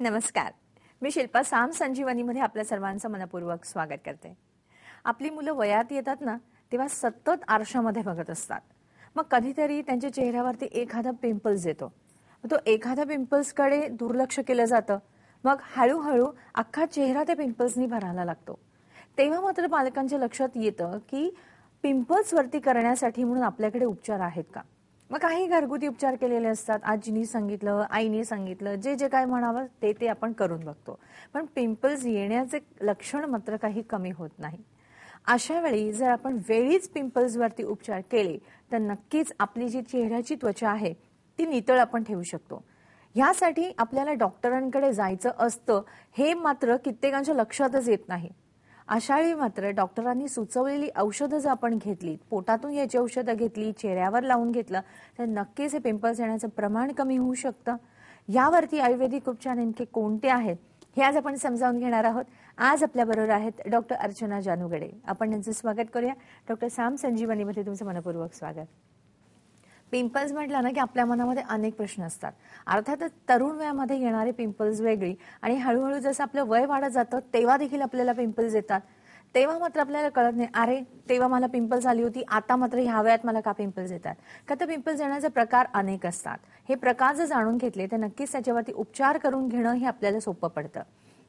नमस्कार. मी शिल्पा साम संजीवनीमध्ये आपल्या सर्वांचं मनपूर्वक स्वागत करते. आपली मुलं वयात येतात ना, तेव्हा सतत आरशामध्ये बघत असतात. मग कधीतरी त्यांच्या चेहऱ्यावरती एखादा पिंपल्स येतो. तो एखाद्या पिंपल्सकडे दुर्लक्ष केलं जातं. मग हळूहळू अख्खा चेहरा त्या पिंपल्सनी भरायला लागतो. तेव्हा मात्र पालकांच्या लक्षात येतं की पिंपल्स वरती करण्यासाठी म्हणून आपल्याकडे उपचार आहेत का. मग काही घरगुती उपचार केलेले असतात. आजीनी सांगितलं, आईने सांगितलं, जे जे काय म्हणावं ते आपण करून बघतो. पण पिंपल्स येण्याचे लक्षण मात्र काही कमी होत नाही. अशा वेळी जर आपण वेळीच पिंपल्स वरती उपचार केले तर नक्कीच आपली जी चेहऱ्याची त्वचा आहे ती नितळ आपण ठेवू शकतो. यासाठी आपल्याला डॉक्टरांकडे जायचं असतं हे मात्र कित्येकांच्या लक्षातच येत नाही. अशा वेळी मात्र डॉक्टरांनी सुचवलेली औषधं जर आपण घेतली, पोटातून याची औषधं घेतली, चेहऱ्यावर लावून घेतलं तर नक्कीच हे पिंपल्स येण्याचं प्रमाण कमी होऊ शकतं. यावरती आयुर्वेदिक उपचार नेमके कोणते आहेत हे आज आपण समजावून घेणार आहोत. आज आपल्याबरोबर आहेत डॉक्टर अर्चना जानूगडे. आपण त्यांचं स्वागत करूया. डॉक्टर साम संजीवनीमध्ये तुमचं मनपूर्वक स्वागत. पिंपल्स म्हटलं ना की आपल्या मनामध्ये अनेक प्रश्न असतात. अर्थातच तरुण वयामध्ये येणारे पिंपल्स वेगळी आणि हळूहळू जसं आपलं वय वाढत जातं तेव्हा देखील आपल्याला पिंपल्स येतात. तेव्हा मात्र आपल्याला कळत नाही, अरे तेव्हा मला पिंपल्स आली होती, आता मात्र ह्या वयात मला का पिंपल्स येतात. का तर पिंपल्स येण्याचे प्रकार अनेक असतात. हे प्रकार जर जाणून घेतले तर नक्कीच त्याच्यावरती उपचार करून घेणं हे आपल्याला सोपं पडतं.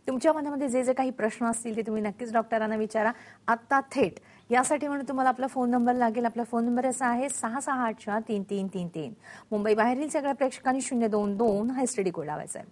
तुमच्या मनामध्ये जे जे काही प्रश्न असतील ते तुम्ही नक्कीच डॉक्टरांना विचारा आता थेट. यासाठी म्हणून तुम्हाला आपला फोन नंबर लागेल. आपला फोन नंबर असा आहे 66843333. मुंबई बाहेरील सगळ्या प्रेक्षकांनी 022 हा एसटीडी कोड लावायचा आहे.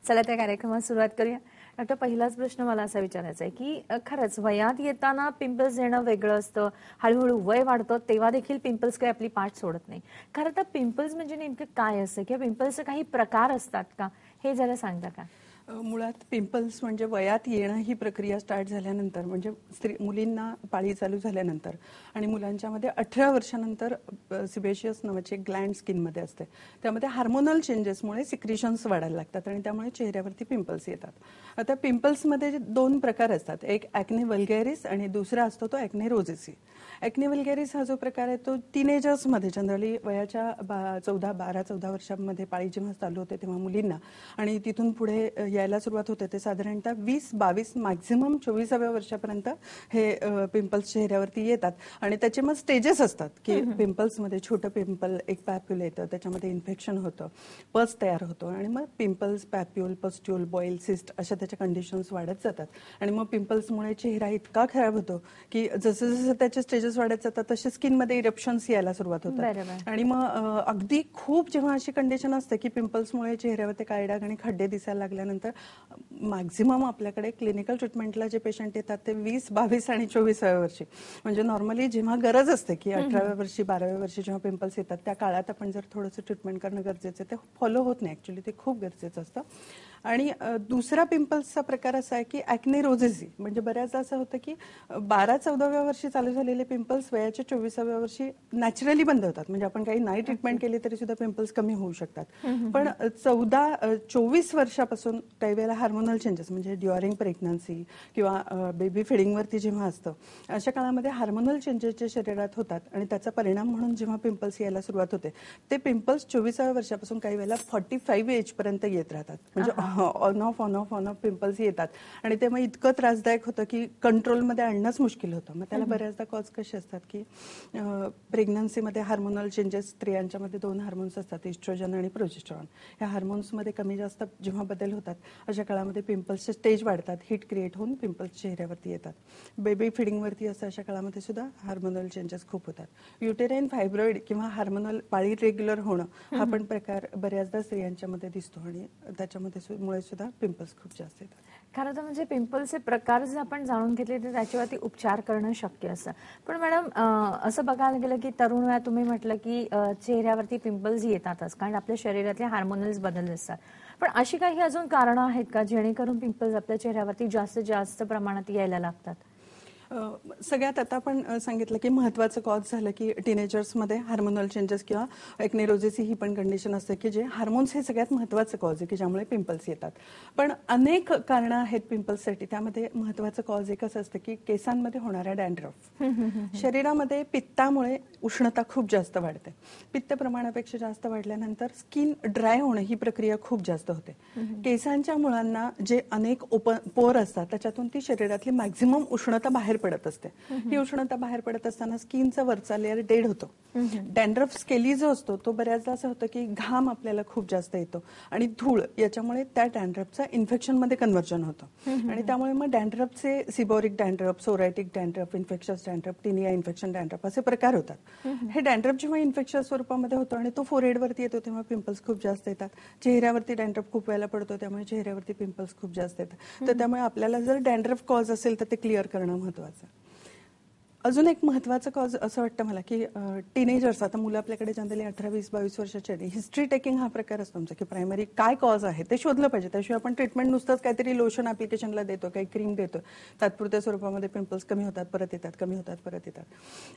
चला त्या कार्यक्रमात सुरुवात करूया. डॉक्टर, पहिलाच प्रश्न मला असा विचारायचा आहे की खरंच वयात येताना पिंपल्स येणं वेगळं असतं, हळूहळू वय वाढतं तेव्हा देखील पिंपल्स काही आपली पाठ सोडत नाही. खरं तर पिंपल्स म्हणजे नेमकं काय असतं किंवा पिंपल्सचे काही प्रकार असतात का हे जरा सांगता का. मुळात पिंपल्स म्हणजे वयात येणं ही प्रक्रिया स्टार्ट झाल्यानंतर, म्हणजे मुलींना पाळी चालू झाल्यानंतर आणि मुलांच्यामध्ये 18 वर्षानंतर सिबेशियस नावाची ग्लँड स्किनमध्ये असते. त्यामध्ये हार्मोनल चेंजेसमुळे सिक्रिशन्स वाढायला लागतात आणि त्यामुळे चेहऱ्यावरती पिंपल्स येतात. आता पिंपल्समध्ये 2 प्रकार असतात. एक ॲक्ने वल्गॅरिस आणि दुसरा असतो तो ॲक्ने रोझेसी. ॲक्ने वल्गॅरिस हा जो प्रकार आहे तो टीनेजर्समध्ये जनरली वयाच्या 12-14 वर्षांमध्ये पाळी जेव्हा चालू होते तेव्हा मुलींना आणि तिथून पुढे यायला सुरुवात होते ते साधारणतः 20-22 मॅक्झिमम 24व्या वर्षापर्यंत हे पिंपल्स चेहऱ्यावरती येतात. आणि त्याचे मग स्टेजेस असतात की पिंपल्समध्ये छोटं पिंपल, एक पॅप्युल येतं, त्याच्यामध्ये इन्फेक्शन होतं, पस तयार होतो आणि मग पिंपल्स, पॅप्युल, पस्ट्यूल, बॉईल, सिस्ट अशा त्याच्या कंडिशन्स वाढत जातात. आणि मग पिंपल्समुळे चेहरा इतका खराब होतो की जसं जसं त्याचे स्टेजेस वाढत जातात तसे स्किनमध्ये इरप्शन्स यायला सुरुवात होतात. आणि मग अगदी खूप जेव्हा अशी कंडिशन असते की पिंपल्समुळे चेहऱ्यावर काळे डाग आणि खड्डे दिसायला लागल्यानंतर मॅक्झिमम आपल्याकडे क्लिनिकल ट्रीटमेंटला जे पेशंट येतात ते 20, 22 आणि 24व्या वर्षी. म्हणजे नॉर्मली जेव्हा गरज असते की 18व्या वर्षी 12व्या वर्षी जेव्हा पिंपल्स येतात त्या काळात आपण जर थोडंसं ट्रीटमेंट करणं गरजेचं आहे. ते फॉलो होत नाही ऍक्च्युली, ते खूप गरजेचं असतं. आणि दुसरा पिंपल्सचा प्रकार असा आहे की ॲक्ने रोझेसी. म्हणजे बऱ्याचदा असं होतं की 12-14व्या वर्षी चालू झालेले पिंपल्स वयाच्या 24व्या वर्षी नॅचरली बंद होतात. म्हणजे आपण काही नाही ट्रीटमेंट केली तरी सुद्धा पिंपल्स कमी होऊ शकतात. पण 14-24 वर्षापासून काही वेळेला हार्मोनल चेंजेस म्हणजे ड्युरिंग प्रेग्नन्सी किंवा बेबी फिडिंगवरती जेव्हा असतं अशा काळामध्ये हार्मोनल चेंजेस जे शरीरात होतात आणि त्याचा परिणाम म्हणून जेव्हा पिंपल्स यायला सुरुवात होते ते पिंपल्स 24व्या वर्षापासून काही वेळेला 45 एज पर्यंत येत राहतात. म्हणजे ऑन ऑफ पिंपल्स येतात आणि ते मग इतकं त्रासदायक होतं की कंट्रोलमध्ये आणणंच मुश्किल होतं. मग त्याला बऱ्याचदा कॉज कसे असतात की प्रेग्नन्सीमध्ये हार्मोनल चेंजेस, स्त्रियांच्यामध्ये 2 हार्मोन्स असतात, इस्ट्रोजन आणि प्रोजेस्टेरॉन. या हार्मोन्समध्ये कमी जास्त जेव्हा बदल होतात अशा काळामध्ये पिंपल्सचे स्टेज वाढतात, हीट क्रिएट होऊन पिंपल्स चेहऱ्यावरती येतात. बेबी फिडिंगवरती असं अशा काळामध्ये सुद्धा हार्मोनल चेंजेस खूप होतात. युटेराईन फायब्रॉइड किंवा हार्मोनल पाळी रेग्युलर होणं हा पण प्रकार बऱ्याचदा स्त्रियांच्यामध्ये दिसतो आणि त्याच्यामध्ये मुळे सुद्धा पिंपल्स खूप जास्त येतात. खरं तर म्हणजे पिंपल्सचे प्रकार जर आपण जाणून घेतले तर त्याच्यावरती उपचार करणं शक्य असतं. पण मॅडम असं बघायला गेलं की तरुण वयात तुम्ही म्हटलं की चेहऱ्यावरती पिंपल्स येतातच कारण आपल्या शरीरातले हार्मोनल्स बदल असतात. पण अशी काही अजून कारणं आहेत का जेणेकरून पिंपल्स आपल्या चेहऱ्यावरती जास्तीत जास्त प्रमाणात यायला लागतात. सगळ्यात आता आपण सांगितलं की महत्वाचं कॉज झालं की टीनेजर्समध्ये हार्मोनल चेंजेस किंवा एक्नेरोसिस ही पण कंडिशन असते की जे हार्मोन्स हे सगळ्यात महत्वाचं कॉज आहे की ज्यामुळे पिंपल्स येतात. पण अनेक कारणं आहेत पिंपल्ससाठी. त्यामध्ये महत्वाचं कॉज एकच असतं की केसांमध्ये होणाऱ्या डॅन्ड्रफ. शरीरामध्ये पित्तामुळे उष्णता खूप जास्त वाढते. पित्त प्रमाणापेक्षा जास्त वाढल्यानंतर स्किन ड्राय होणं ही प्रक्रिया खूप जास्त होते. केसांच्या मुळांना जे अनेक पोर असतात त्याच्यातून ती शरीरातली मॅक्झिमम उष्णता बाहेर पडत असते. ही उष्णता बाहेर पडत असताना स्किनचा वरचा लेअर डेड होतो. डॅन्ड्रफ स्केली जो असतो तो बऱ्याचदा असं होतं की घाम आपल्याला खूप जास्त येतो आणि धूळ याच्यामुळे त्या डॅन्ड्रफचा इन्फेक्शन मध्ये कन्व्हर्जन होतं आणि त्यामुळे मग डॅन्ड्रफचे seborrheic dandruff, psoriatic dandruff, infectious dandruff, tinea infection dandruff असे प्रकार होतात. हे डॅन्ड्रफ जेव्हा इन्फेक्शन स्वरूपामध्ये होतो आणि तो फोरहेडवरती येतो तेव्हा पिंपल्स खूप जास्त येतात. चेहऱ्यावरती डॅन्ड्रफ खूप वेळेला पडतो त्यामुळे चेहऱ्यावरती पिंपल्स खूप जास्त येतात. तर त्यामुळे आपल्याला जर डॅन्ड्रफ कॉज असेल तर ते क्लिअर करणं महत्वाचं. अजून एक महत्वाचं कॉज असं वाटतं मला की टीनेजर्स, आता मुलं आपल्याकडे जनरली 18, 20, 22 वर्षाचे हिस्ट्री टेकिंग हा प्रकार असतो आमचा की प्रायमरी काय कॉज आहे ते शोधलं पाहिजे. त्याशिवाय आपण ट्रीटमेंट नुसतंच काहीतरी लोशन ऍप्लिकेशनला देतो, काही क्रीम देतो, तात्पुरत्या स्वरूपामध्ये पिंपल्स कमी होतात, परत येतात, कमी होतात, परत येतात.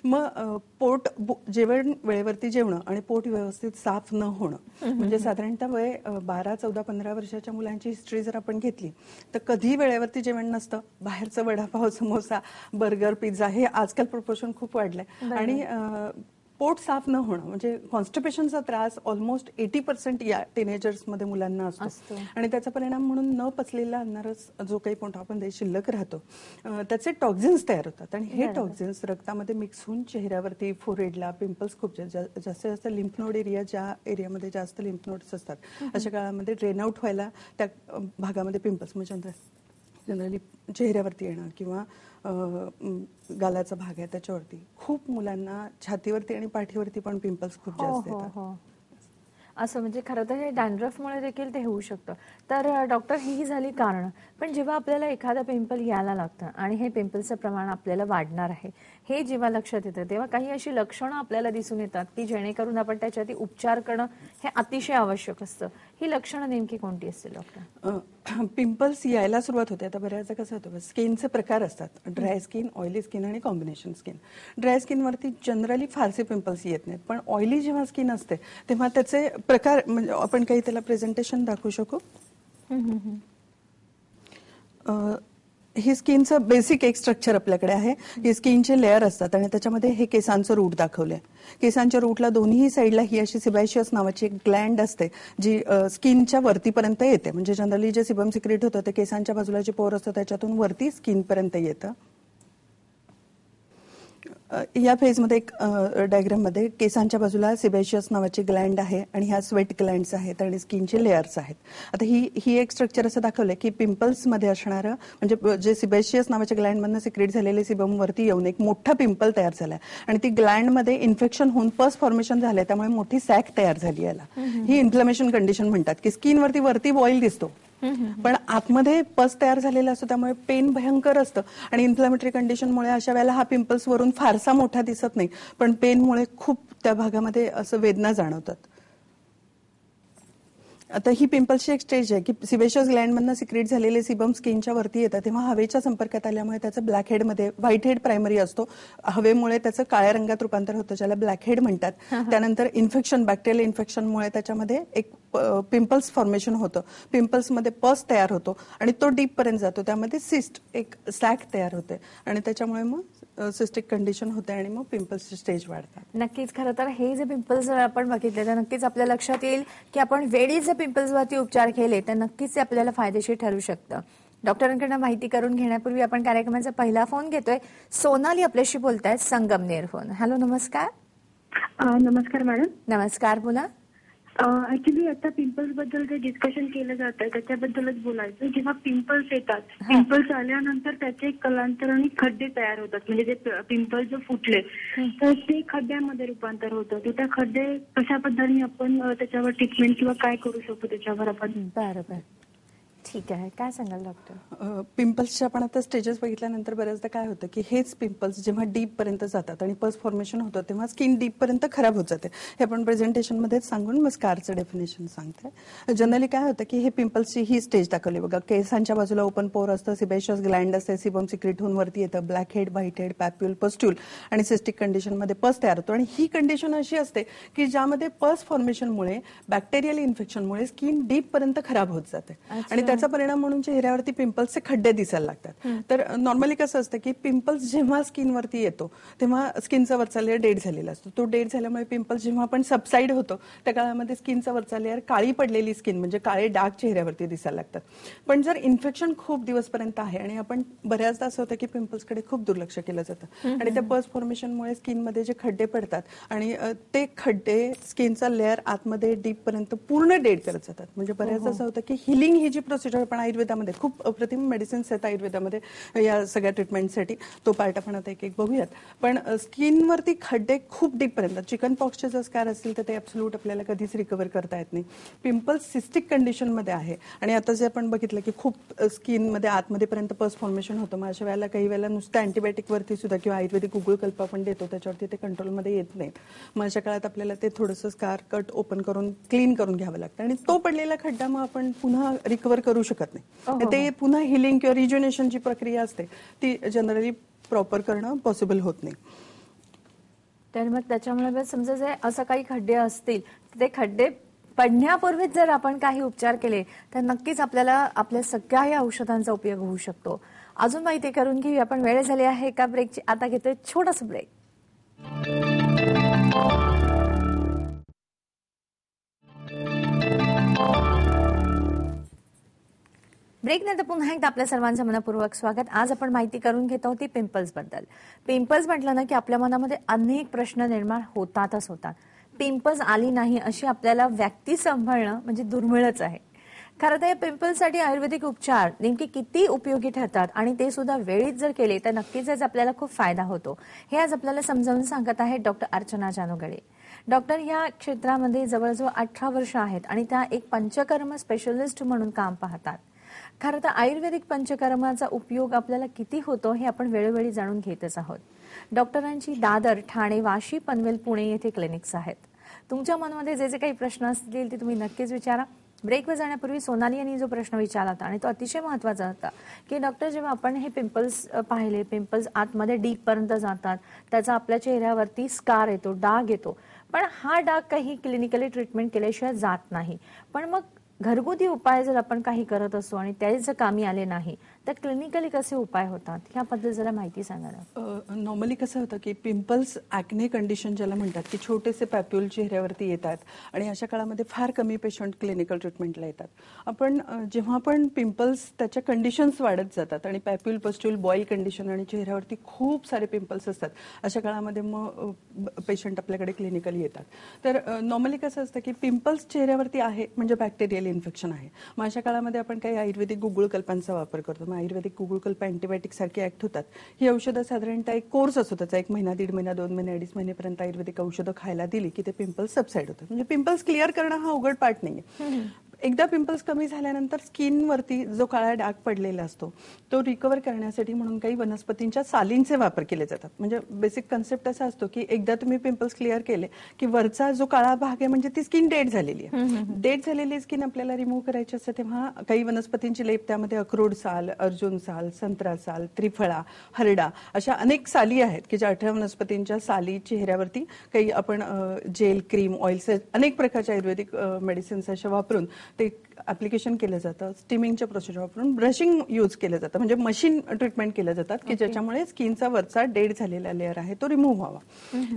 मग जेवण वेळेवरती जेवणं आणि पोट व्यवस्थित साफ न होणं म्हणजे साधारणतः वय 12, 14, 15 वर्षाच्या मुलांची हिस्ट्री जर आपण घेतली तर कधी वेळेवरती जेवण नसतं. बाहेरचं वडापाव, समोसा, बर्गर, पिझ्झा हे आजकाल प्रपोर्शन खूप वाढलंय आणि पोट साफ न होणं म्हणजे कॉन्स्टिपेशनचा त्रास ऑलमोस्ट 80% या टीनेजर्समध्ये मुलांना असतो आणि त्याचा परिणाम म्हणून न पचलेला अन्नरस जो काही पोटामध्ये शिल्लक राहतो त्याचे टॉक्झिन्स तयार होतात आणि हे टॉक्झिन्स रक्तामध्ये मिक्स होऊन चेहऱ्यावरती, फोरहेडला पिंपल्स खूप जास्तीत जास्त लिम्फ नोड एरिया, ज्या एरियामध्ये जास्त लिम्फ नोड्स असतात अशा काळामध्ये ड्रेन आउट व्हायला त्या भागामध्ये पिंपल्स म्हणजे जनरली चेहऱ्यावरती येणं किंवा गालाचा भाग आहे त्याच्यावरती. खूप मुलांना छातीवरती आणि पाठीवरती पण पिंपल्स खूप जास्त येतात. असं म्हणजे खरं तर हे डॅन्ड्रफमुळे देखील ते होऊ शकतं. तर डॉक्टर ही झाली कारण. पण जेव्हा आपल्याला एखादा पिंपल यायला लागतं आणि हे पिंपल्सचं प्रमाण आपल्याला वाढणार आहे हे जेव्हा लक्षात येतं तेव्हा काही अशी लक्षणं आपल्याला दिसून येतात की जेणेकरून आपण त्याच्यावरती उपचार करणं हे अतिशय आवश्यक असतं. ही लक्षणं नेमकी कोणती असतील डॉक्टर? पिंपल्स यायला सुरुवात होते. आता बऱ्याचदा कसं होतं स्किनचे प्रकार असतात, ड्राय स्किन, ऑइली स्किन आणि कॉम्बिनेशन स्किन. ड्राय स्किनवरती जनरली फारसे पिंपल्स येत नाहीत पण ऑइली जेव्हा स्किन असते तेव्हा त्याचे प्रकार म्हणजे आपण काही त्याला प्रेझेंटेशन दाखवू शकू. ही स्किनचं बेसिक एक स्ट्रक्चर आपल्याकडे आहे. ही स्किनचे लेअर असतात आणि त्याच्यामध्ये हे केसांचं रूट दाखवलंय. केसांच्या रूटला दोन्ही साईडला ही अशी सिबॅशियस नावाची एक ग्लँड असते जी स्किनच्या वरतीपर्यंत येते. म्हणजे जनरली जे सिबम सिक्रेट होतं ते केसांच्या बाजूला जे पोर असतं त्याच्यातून वरती स्किनपर्यंत येतं. या फेजमध्ये एक डायग्राममध्ये केसांच्या बाजूला सिबॅशियस नावाची ग्लँड आहे आणि ह्या स्वेट ग्लँड्स आहेत आणि स्किनचे लेअर्स आहेत. आता ही एक स्ट्रक्चर असं दाखवलंय की पिंपल्समध्ये असणारं म्हणजे जे सिबॅशियस नावाच्या ग्लँडमधनं सिक्रेट झालेले सिबम वरती येऊन एक मोठा पिंपल तयार झालाय आणि ती ग्लँडमध्ये इन्फेक्शन होऊन पस फॉर्मेशन झालंय त्यामुळे मोठी सॅक तयार झाली याला. ही इन्फ्लमेशन कंडिशन म्हणतात की स्किनवरती वरती बॉईल दिसतो पण आतमध्ये पस तयार झालेला असतो त्यामुळे पेन भयंकर असतं आणि इन्फ्लॅमेटरी कंडिशनमुळे अशा वेळेला हा पिंपल्स वरून फारसा मोठा दिसत नाही पण पेनमुळे खूप त्या भागामध्ये असं वेदना जाणवतात. आता ही पिंपल्सची एक स्टेज आहे की सिबेशियस ग्लँडमधनं सिक्रेट झालेले सिबम स्किनच्या वरती येतात तेव्हा हवेच्या संपर्कात आल्यामुळे त्याचं ब्लॅक हेडमध्ये व्हाईट हेड प्रायमरी असतो. हवेमुळे त्याचं काळ्या रंगात रूपांतर होतं ज्याला ब्लॅक हेड म्हणतात. त्यानंतर इन्फेक्शन, बॅक्टेरियल इन्फेक्शनमुळे त्याच्यामध्ये एक पिंपल्स फॉर्मेशन होतं. पिंपल्समध्ये पस तयार होतो आणि तो डीप पर्यंत जातो. त्यामध्ये सिस्ट एक सॅक तयार होते आणि त्याच्यामुळे मग सिस्टिक कंडिशन होते आणि मग पिंपल्सची स्टेज वाढतात. नक्कीच. खरं तर हे जे पिंपल्स आपण बघितले तर नक्कीच आपल्या लक्षात येईल की आपण वेळी जर पिंपल्सवरती उपचार केले तर नक्कीच ते आपल्याला फायदेशीर ठरू शकतं. डॉक्टरांकडून माहिती करून घेण्यापूर्वी आपण कार्यक्रमाचा पहिला फोन घेतोय. सोनाली आपल्याशी बोलतायत संगमनेरहून. हॅलो, नमस्कार. नमस्कार मॅडम. नमस्कार, बोला. ऍक्च्युली आता पिंपल्स बद्दल जे डिस्कशन केलं जातं त्याच्याबद्दलच बोलायचं. जेव्हा पिंपल्स येतात, पिंपल्स आल्यानंतर त्याचे कलांतराने खड्डे तयार होतात. म्हणजे ते पिंपल्स जो फुटले तर ते खड्ड्यामध्ये रूपांतर होतं. तर त्या खड्डे कशा पद्धतीने आपण त्याच्यावर ट्रीटमेंट किंवा काय करू शकतो त्याच्यावर आपण? बरोबर, ठीक आहे, काय सांगाल डॉक्टर? पिंपल्सच्या आपण आता स्टेजेस बघितल्यानंतर बऱ्याचदा काय होतं की हेच पिंपल्स जेव्हा डीप पर्यंत जातात आणि पस फॉर्मेशन होतं तेव्हा स्किन डीप पर्यंत खराब होत जाते. हे आपण प्रेझेंटेशन मध्येच सांगून मग स्कारचं डेफिनेशन सांगते. जनरली काय होतं की हे पिंपल्सची ही स्टेज दाखवली बघा. केसांच्या बाजूला ओपन पोर असतं, सिबेशियस ग्लँड असते, सिबम सिक्रेट होऊन वरती येतं, blackhead, whitehead, papule, pustule आणि सिस्टिक कंडिशन मध्ये पस तयार होतो. आणि ही कंडिशन अशी असते की ज्यामध्ये पस फॉर्मेशनमुळे बॅक्टेरियल इन्फेक्शनमुळे स्किन डीप पर्यंत खराब होत जाते आणि त्याचा परिणाम म्हणून चेहऱ्यावरती पिंपल्सचे खड्डे दिसायला लागतात. तर नॉर्मली कसं असतं की पिंपल्स जेव्हा स्किनवरती येतो तेव्हा स्किनचा वरचा लेअर डेड झालेला असतो. तो डेड झाल्यामुळे पिंपल्स जेव्हा आपण सबसाईड होतो त्या काळामध्ये स्किनचा वरचा लेअर काळी पडलेली स्किन म्हणजे काळे डाग चेहऱ्यावरती दिसायला लागतात. पण जर इन्फेक्शन खूप दिवसपर्यंत आहे आणि आपण बऱ्याचदा असं होतं की पिंपल्सकडे खूप दुर्लक्ष केलं जातं आणि त्या पस फॉर्मेशनमुळे स्किनमध्ये जे खड्डे पडतात आणि ते खड्डे स्किनचा लेअर आतमध्ये डीप पर्यंत पूर्ण डेड करत जातात. म्हणजे बऱ्याचदा असं होतं की हिलिंग ही जी प्रोसिजर आपण आयुर्वेदामध्ये खूप अप्रतिम मेडिसिन्स आहेत आयुर्वेदामध्ये या सगळ्या ट्रीटमेंटसाठी, तो पार्ट आपण आता एक एक बघूयात. पण स्किनवरती खड्डे खूप डीप पर्यंत, चिकन पॉक्सचे जर स्कार असतील तर ते ऍब्सोल्यूट आपल्याला कधीच रिकव्हर करता येत नाही. पिंपल्स सिस्टिक कंडिशनमध्ये आहे आणि आता जे आपण बघितलं की खूप स्किनमध्ये आतमध्ये पर्यंत पस फॉर्मेशन होतं. मग अशा वेळेला काही वेळेला नुसतं अँटीबायोटिक वरती सुद्धा किंवा आयुर्वेदिक गुगळकल्प आपण देतो त्याच्यावरती ते कंट्रोलमध्ये येत नाहीत. मग अशा काळात आपल्याला ते थोडंसं स्कार कट ओपन करून क्लीन करून घ्यावं लागतं आणि तो पडलेला खड्डा मग आपण पुन्हा रिकव्हर करू शकत नाही. ते पुन्हा हिलिंग किंवा रिज्युनेशनची प्रक्रिया असते ती जनरली प्रॉपर करणं पॉसिबल होत नाही. तर मग त्याच्यामुळे समजा जर असं काही खड्डे असतील तर ते खड्डे पडण्यापूर्वीच जर आपण काही उपचार केले तर नक्कीच आपल्याला आपल्या सगळ्या या औषधांचा उपयोग होऊ शकतो. अजून माहिती करून घेऊया आपण. वेळ झाली आहे एका ब्रेकची. आता घेतोय छोटासा ब्रेक. ब्रेकनंतर पुन्हा एकदा आपल्या सर्वांचं मनपूर्वक स्वागत. आज आपण माहिती करून घेत आहोत पिंपल्स बद्दल. पिंपल्स म्हटलं ना की आपल्या मनामध्ये अनेक प्रश्न निर्माण होतातच होतात. पिंपल्स आली नाही अशी आपल्याला व्यक्ती सांभाळणं म्हणजे दुर्मिळच आहे. खरं तर या पिंपल्ससाठी आयुर्वेदिक उपचार नेमके किती उपयोगी ठरतात आणि ते सुद्धा वेळीच जर केले तर नक्कीच आपल्याला खूप फायदा होतो, हे आज आपल्याला समजावून सांगत आहेत डॉक्टर अर्चना जानोगडे. डॉक्टर या क्षेत्रामध्ये जवळजवळ 18 वर्ष आहेत आणि त्या एक पंचकर्म स्पेशलिस्ट म्हणून काम पाहतात. खरं तर आयुर्वेदिक पंचकर्माचा उपयोग आपल्याला किती होतो हे आपण वेळोवेळी जाणून घेतच आहोत. डॉक्टरांची दादर, ठाणे, वाशी, पनवेल, पुणे येथे क्लिनिक्स आहेत. तुमच्या मनामध्ये जे जे काही प्रश्न असतील ते तुम्ही नक्कीच विचारा. ब्रेकवर जाण्यापूर्वी सोनाली यांनी जो प्रश्न विचारला होता आणि तो अतिशय महत्वाचा होता की डॉक्टर जेव्हा आपण हे पिंपल्स पाहिले, पिंपल्स आतमध्ये डीप पर्यंत जातात, त्याचा आपल्या चेहऱ्यावरती स्कार येतो, डाग येतो, पण हा डाग काही क्लिनिकली ट्रीटमेंट केल्याशिवाय जात नाही. पण मग घरगुती उपाय जर आपण काही करत असतो आणि ते जर कामी आले नाही तर क्लिनिकली कसे उपाय होतात याबद्दल जरा माहिती सांगा ना. नॉर्मली कसं होतं की पिंपल्स ॲक्ने कंडिशन ज्याला म्हणतात की छोटेसे पॅप्युल चेहऱ्यावरती येतात आणि अशा काळामध्ये फार कमी पेशंट क्लिनिकल ट्रीटमेंटला येतात. आपण जेव्हा पण पिंपल्स त्याच्या कंडिशन्स वाढत जातात आणि पॅप्युल, पस्ट्यूल, बॉईल कंडिशन आणि चेहऱ्यावरती खूप सारे पिंपल्स असतात अशा काळामध्ये मग पेशंट आपल्याकडे क्लिनिकली येतात. तर नॉर्मली कसं असतं की पिंपल्स चेहऱ्यावरती आहे म्हणजे बॅक्टेरियल इन्फेक्शन आहे. मग अशा काळामध्ये आपण काही आयुर्वेदिक गुगळकल्पांचा वापर करतो. आयुर्वेदिक गुगळकल्प अँटीबायोटिक सारखी ऍक्ट होतात. ही औषधं साधारणतः एक कोर्स असतो त्याचा, 1 महिना, 1.5 महिना, 2 महिने, 2.5 महिनेपर्यंत आयुर्वेदिक औषधं खायला दिली की ते पिंपल्स सबसाईड होतात. म्हणजे पिंपल्स क्लिअर करणं हा अवघड पार्ट नाहीये. एकदा पिंपल्स कमी झाल्यानंतर स्किनवरती जो काळा डाग पडलेला असतो तो रिकव्हर करण्यासाठी म्हणून काही वनस्पतींच्या सालींचे वापर केले जातात. म्हणजे बेसिक कन्सेप्ट असा असतो की एकदा तुम्ही पिंपल्स क्लिअर केले की वरचा जो काळा भाग आहे म्हणजे ती स्किन डेड झालेली आहे. डेड झालेली स्किन आपल्याला रिमूव्ह करायची असते तेव्हा काही वनस्पतींची लेप, त्यामध्ये अक्रोड साल, अर्जुन साल, संत्रा साल, त्रिफळा, हरडा अशा अनेक साली आहेत की ज्या 18 वनस्पतींच्या साली चेहऱ्यावरती काही आपण जेल, क्रीम, ऑइल्स अनेक प्रकारच्या आयुर्वेदिक मेडिसिन्स अशा वापरून ते ऍप्लिकेशन केलं जातं. स्टीमिंगच्या प्रोसिजर वापरून ब्रशिंग यूज केलं जातं, म्हणजे मशीन ट्रीटमेंट केलं जातात की ज्याच्यामुळे स्किनचा वरचा डेड झालेला लेअर आहे तो रिमूव्ह व्हावा.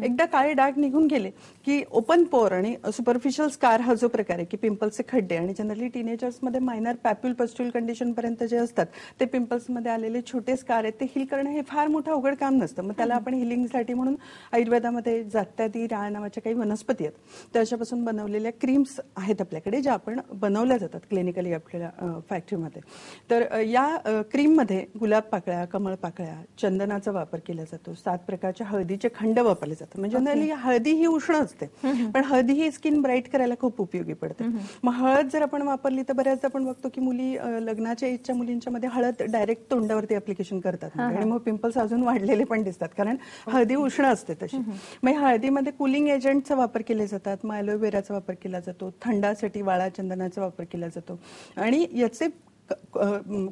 एकदा काळे डाग निघून गेले की ओपन पोर आणि सुपरफिशियल स्कार हा जो प्रकार आहे की पिंपल्सचे खड्डे आणि जनरली टीनेजर्समध्ये मायनर पॅप्युल, पस्ट्यूल कंडिशन पर्यंत जे असतात ते पिंपल्समध्ये आलेले छोटे स्कार आहेत ते हील करणं हे फार मोठं अवघड काम नसतं. मग त्याला आपण हिलिंगसाठी म्हणून आयुर्वेदामध्ये जात्यादी, राळ नावाच्या काही वनस्पती आहेत त्याच्यापासून बनवलेल्या क्रीम्स आहेत आपल्याकडे ज्या आपण बनवल्या जातात जातात क्लिनिकली आपल्याला फॅक्टरीमध्ये. तर या क्रीममध्ये गुलाब पाकळ्या, कमळ पाकळ्या, चंदनाचा वापर केला जातो. 7 प्रकारच्या हळदीचे खंड वापरले जातात. म्हणजे जनरली हळदी ही उष्ण असते, पण हळदी ही स्किन ब्राईट करायला खूप उपयोगी पडते. मग हळद जर आपण वापरली तर बऱ्याचदा आपण बघतो की मुली लग्नाच्या एजच्या मुलींच्या मध्ये हळद डायरेक्ट तोंडावरती ऍप्लिकेशन करतात आणि मग पिंपल्स अजून वाढलेले पण दिसतात, कारण हळदी उष्ण असते तशी. मग हळदीमध्ये कुलिंग एजंटचा वापर केले जातात, मग ॲलोवेराचा वापर केला जातो, थंडासाठी वाळा चंदनाचा वापर केला जातो आणि याचे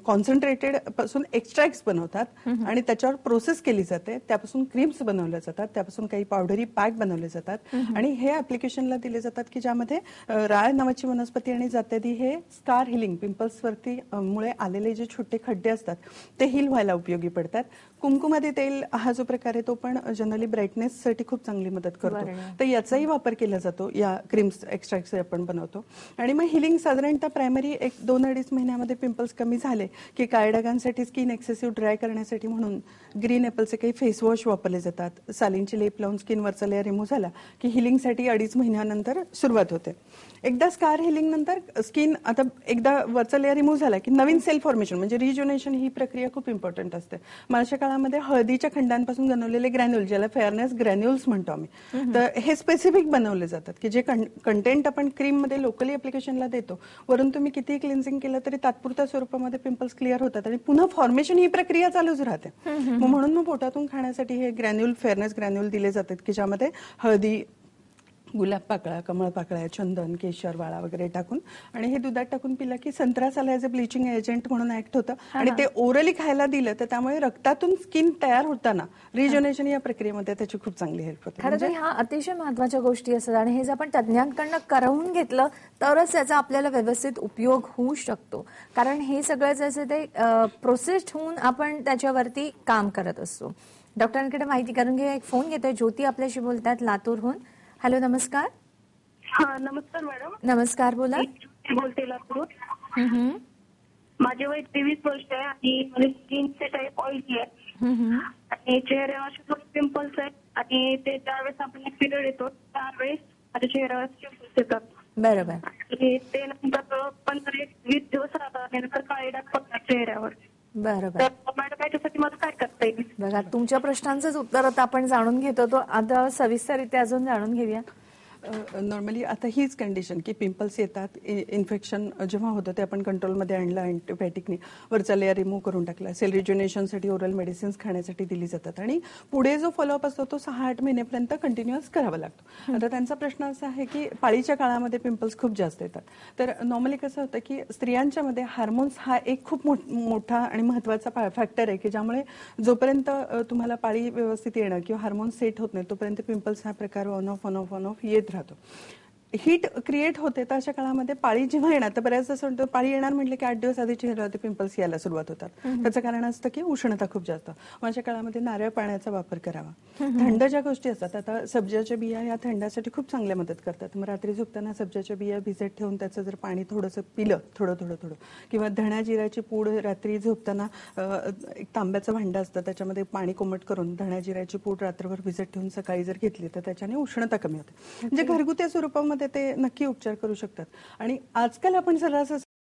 कॉन्सन्ट्रेटेड पासून एक्स्ट्रॅक्ट्स बनवतात आणि त्याच्यावर प्रोसेस केली जाते. त्यापासून क्रीम्स बनवल्या जातात, त्यापासून काही पावडरी पॅक बनवले जातात आणि हे ऍप्लिकेशनला दिले जातात की ज्यामध्ये राळ नावाची वनस्पती आणि जात्यादी हे स्कार हिलिंग, पिंपल्स वरती मुळे आलेले जे छोटे खड्डे असतात ते हिल व्हायला उपयोगी पडतात. कुंकुमादी तेल हा जो प्रकार आहे तो पण जनरली ब्राईटनेस साठी खूप चांगली मदत करतो, तर याचाही वापर केला जातो या क्रीम्स एक्स्ट्रॅक्ट्स आपण बनवतो. आणि मग हिलिंग साधारणतः प्रायमरी 1-2-2.5 महिन्यामध्ये पिंपल्स कमी झाले की काळ्या डागांसाठी स्किन एक्सेसिव्ह ड्राय करण्यासाठी म्हणून ग्रीन ॲपलचे काही फेस वॉश वापरले जातात. सालींची लेप लावून स्किनवरचा लेअर रिमूव्ह झाला की हिलिंगसाठी 2.5 महिन्यानंतर सुरुवात होते. एकदा स्कार हिलिंग नंतर स्किन आता एकदा वरचा लेअर रिमूव्ह झाला की नवीन सेल फॉर्मेशन म्हणजे रिज्युनेशन ही प्रक्रिया खूप इम्पॉर्टंट असते. मागच्या काळामध्ये हळदीच्या खंडांपासून बनवलेले ग्रॅन्युल, ज्याला फेअरनेस ग्रॅन्युल्स म्हणतो आम्ही, तर हे स्पेसिफिक बनवले जातात की जे कंटेंट आपण क्रीम मध्ये लोकली ऍप्लिकेशनला देतो, वरून तुम्ही किती क्लिन्झिंग केलं तरी तात्पुरत्या स्वरूपामध्ये पिंपल्स क्लिअर होतात आणि पुन्हा फॉर्मेशन ही प्रक्रिया चालूच राहते. म्हणून मग पोटातून खाण्यासाठी हे ग्रॅन्युल, फेअरनेस ग्रॅन्युल दिले जातात की ज्यामध्ये हळदी, गुलाब पाकळ्या, कमळ पाकळ्या, चंदन, केशर, वाळा वगैरे टाकून आणि हे दुधात टाकून पिलं की संत्रा साला ॲज अ ब्लिचिंग एजंट म्हणून ऍक्ट होतं आणि ते ओरली खायला दिलं तर त्यामुळे रक्तातून स्किन तयार होताना रिजोनेशन या प्रक्रियेमध्ये त्याची खूप चांगली हेल्प होते. खरं तर ह्या अतिशय महत्वाच्या गोष्टी असतात आणि हे जर आपण तज्ज्ञांकडनं करवून घेतलं तरच याचा आपल्याला व्यवस्थित उपयोग होऊ शकतो. कारण हे सगळं जसं ते प्रोसेस्ड होऊन आपण त्याच्यावरती काम करत असतो. डॉक्टरांकडे माहिती करून घ्या. एक फोन घेतोय, ज्योती आपल्याशी बोलतात लातूरहून. हॅलो, नमस्कार. हा, नमस्कार मॅडम. नमस्कार, बोला. बोलते लातूर. माझे वय 23 वर्ष आहे आणि माझी स्किनचे टाईप ऑइली आहे आणि चेहऱ्यावर असे थोडे पिंपल्स आहेत आणि ते ज्यावेळेस आपण पिरियड येतो त्यावेळेस माझ्या चेहऱ्यावर पिंपल्स येतात. बरोबर. आणि ते नंतर 15-20 दिवस राहतात आणि नंतर काळे डाग पडतात चेहऱ्यावर. बरोबर. तर मॅडम याच्यासाठी मला काय करता येईल? बघा, तुमच्या प्रश्नांचंच उत्तर आता आपण जाणून घेतो, तो आता सविस्तररित्या अजून जाणून घेऊया. नॉर्मली आता हीच कंडिशन की पिंपल्स येतात, इन्फेक्शन जेव्हा होतं ते आपण कंट्रोलमध्ये आणलं अँटीबायोटिकने, वरचा लेअर रिमूव्ह करून टाकला, सेल रिज्युनेशनसाठी ओरल मेडिसिन्स खाण्यासाठी दिली जातात आणि पुढे जो फॉलोअप असतो तो 6-8 महिन्यापर्यंत कंटिन्युअस करावा लागतो. आता त्यांचा प्रश्न असा आहे की पाळीच्या काळामध्ये पिंपल्स खूप जास्त येतात. तर नॉर्मली कसं होतं की स्त्रियांच्या मध्ये हार्मोन्स हा एक खूप मोठा आणि महत्वाचा फॅक्टर आहे की ज्यामुळे जोपर्यंत तुम्हाला पाळी व्यवस्थित येणं किंवा हार्मोन्स सेट होत नाही तोपर्यंत पिंपल्स हा प्रकार ऑन ऑफ येत राहतो. हीट क्रिएट होते तर अशा काळामध्ये पाळी जेव्हा येणार तर बऱ्याच असं म्हणतो पाळी येणार म्हटलं की 8 दिवस आधी चेहऱ्यावरती पिंपल्स यायला सुरुवात होतात. त्याचं कारण असतं की उष्णता खूप जास्त. अशा काळामध्ये नारळ पाण्याचा वापर करावा. थंड ज्या गोष्टी असतात, आता सब्जाच्या बिया या थंडासाठी खूप चांगल्या मदत करतात. मग रात्री झोपताना सब्जाच्या बिया भिजत ठेवून त्याचं जर पाणी थोडंसं पिलं थोडं किंवा धण्या जिऱ्याची पूड रात्री झोपताना एक तांब्याचं भांडं असतं त्याच्यामध्ये पाणी कोमट करून धण्या जिऱ्याची पूड रात्रभर भिजत ठेवून सकाळी जर घेतली तर त्याच्याने उष्णता कमी होते. म्हणजे घरगुती स्वरूपामध्ये ते नक्की उपचार करू शकतात. आणि आजकाल आपण सर्रास